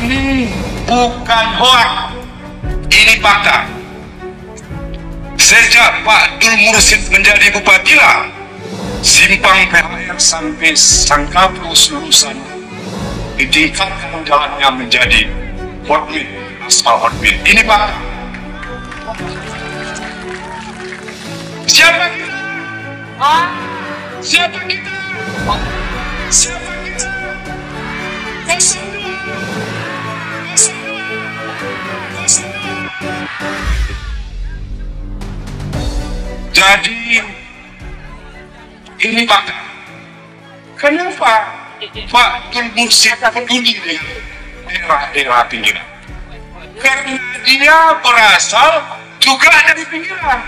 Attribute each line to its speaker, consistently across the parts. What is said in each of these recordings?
Speaker 1: ini bukan hoax, ini fakta. Sejak Pak Dul Mursyid menjadi bupati lah, simpang PHR sampai Sangkapu seluruh sana ditingkatkan jalannya menjadi hotmil, aspal hotmil. Ini fakta. Siapa kita? Siapa kita? Siapa kita? Jadi ini fakta. Kenapa Pak Dul Mursyid peduli dengan daerah-daerah pinggiran? Karena dia berasal juga dari pinggiran.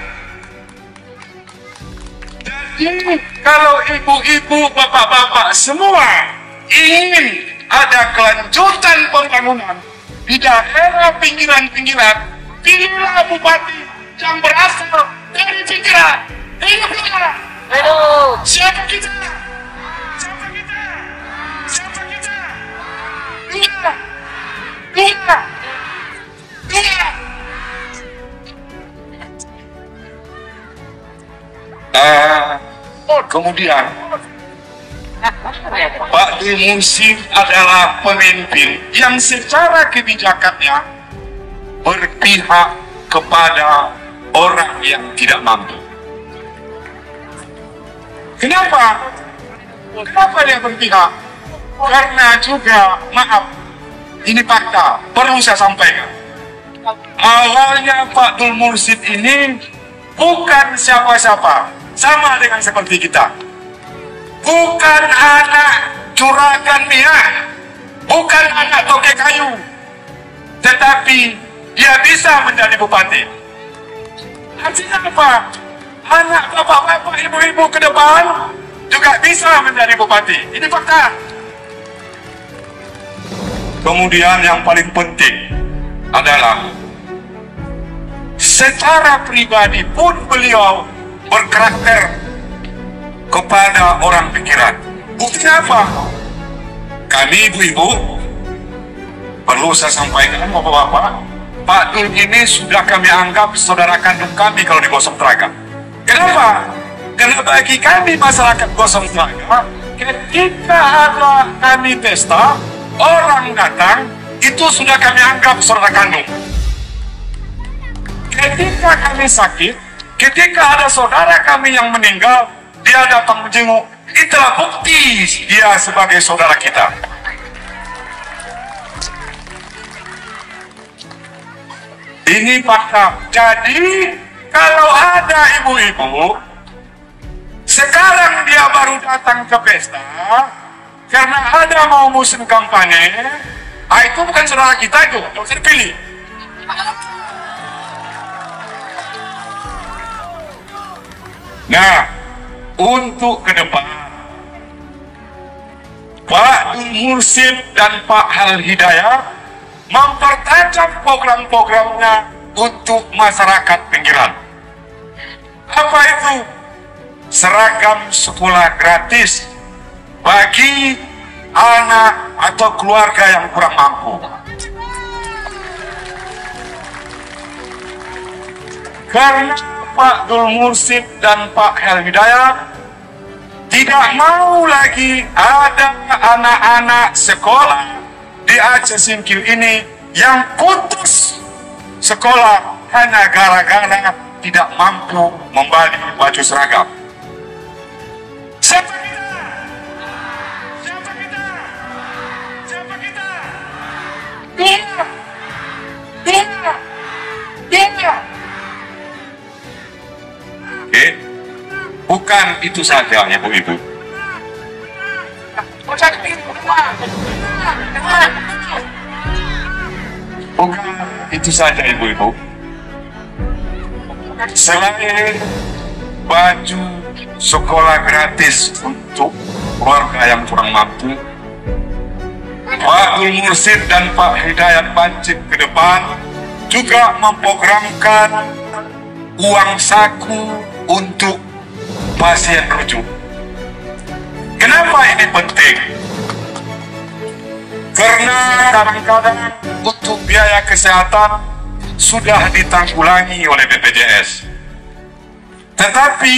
Speaker 1: Jadi kalau ibu-ibu, bapak-bapak semua ingin ada kelanjutan pembangunan di daerah pinggiran-pinggiran, pilihlah bupati yang berasal dari pinggiran. Siapa kita? Siapa kita? Siapa kita? Dia. Kemudian Pak Dul Mursyid adalah pemimpin yang secara kebijakannya berpihak kepada orang yang tidak mampu. Kenapa? Kenapa dia berpihak? Karena juga, maaf, ini fakta, perlu saya sampaikan. Awalnya Pak Dul Mursyid ini bukan siapa-siapa, sama dengan seperti kita. Bukan anak juragan minyak, bukan anak tokek kayu, tetapi dia bisa menjadi bupati. Artinya apa? Anak bapak-bapak, ibu-ibu ke depan juga bisa menjadi bupati. Ini fakta. Kemudian yang paling penting adalah secara pribadi pun beliau berkarakter kepada orang pikiran. Buktinya apa? Kami ibu-ibu, perlu saya sampaikan bapak-bapak, Pak Dul ini sudah kami anggap saudara kandung kami kalau di Gosong Telaga. Kenapa? Karena bagi kami masyarakat Gosong Telaga, ketika ada kami pesta, orang datang, itu sudah kami anggap saudara kandung. Ketika kami sakit, ketika ada saudara kami yang meninggal, dia datang menjenguk, itulah bukti dia sebagai saudara kita. Ini fakta. Jadi kalau ada ibu-ibu sekarang dia baru datang ke pesta karena ada mau musim kampanye, itu bukan saudara kita, itu harus dipilih. Nah, untuk ke depan, Pak Dul Mursyid dan Pak Hal Hidayat mempertajam program-programnya untuk masyarakat pinggiran. Apa itu? Seragam sekolah gratis bagi anak atau keluarga yang kurang mampu. Karena Pak Dul Mursyid dan Pak Hal Hidayat tidak mau lagi ada anak-anak sekolah di Aceh Singkil ini yang putus sekolah hanya gara-gara tidak mampu membeli baju seragam. Siapa kita? Siapa kita? Siapa kita? Dia. Dia. Dia. Oke, bukan itu saja ya Bu-Ibu. Bukan itu saja Ibu-Ibu. Selain baju sekolah gratis untuk keluarga yang kurang mampu, Pak Dul Mursyid dan Pak Hidayat Bancik ke depan juga memprogramkan uang saku untuk pasien rujuk. Kenapa ini penting? Karena kadang-kadang untuk biaya kesehatan sudah ditanggulangi oleh BPJS. Tetapi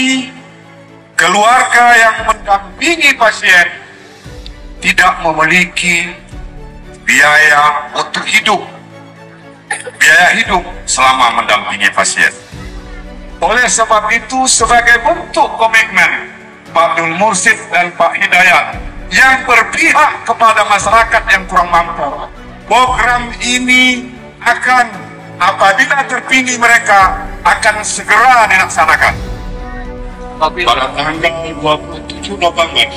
Speaker 1: keluarga yang mendampingi pasien tidak memiliki biaya untuk biaya hidup selama mendampingi pasien. Oleh sebab itu, sebagai bentuk komitmen Pak Abdul Mursyid dan Pak Hidayat yang berpihak kepada masyarakat yang kurang mampu, program ini akan, apabila terpilih mereka, akan segera dilaksanakan. Pada tanggal 27 November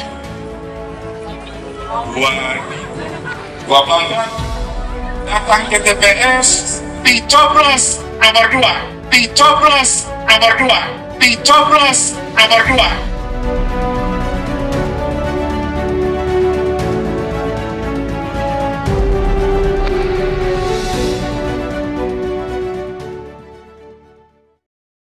Speaker 1: 2020, datang ke TPS, dicoblos nomor 2, dicoblos nomor 2, dicoblos nomor 2.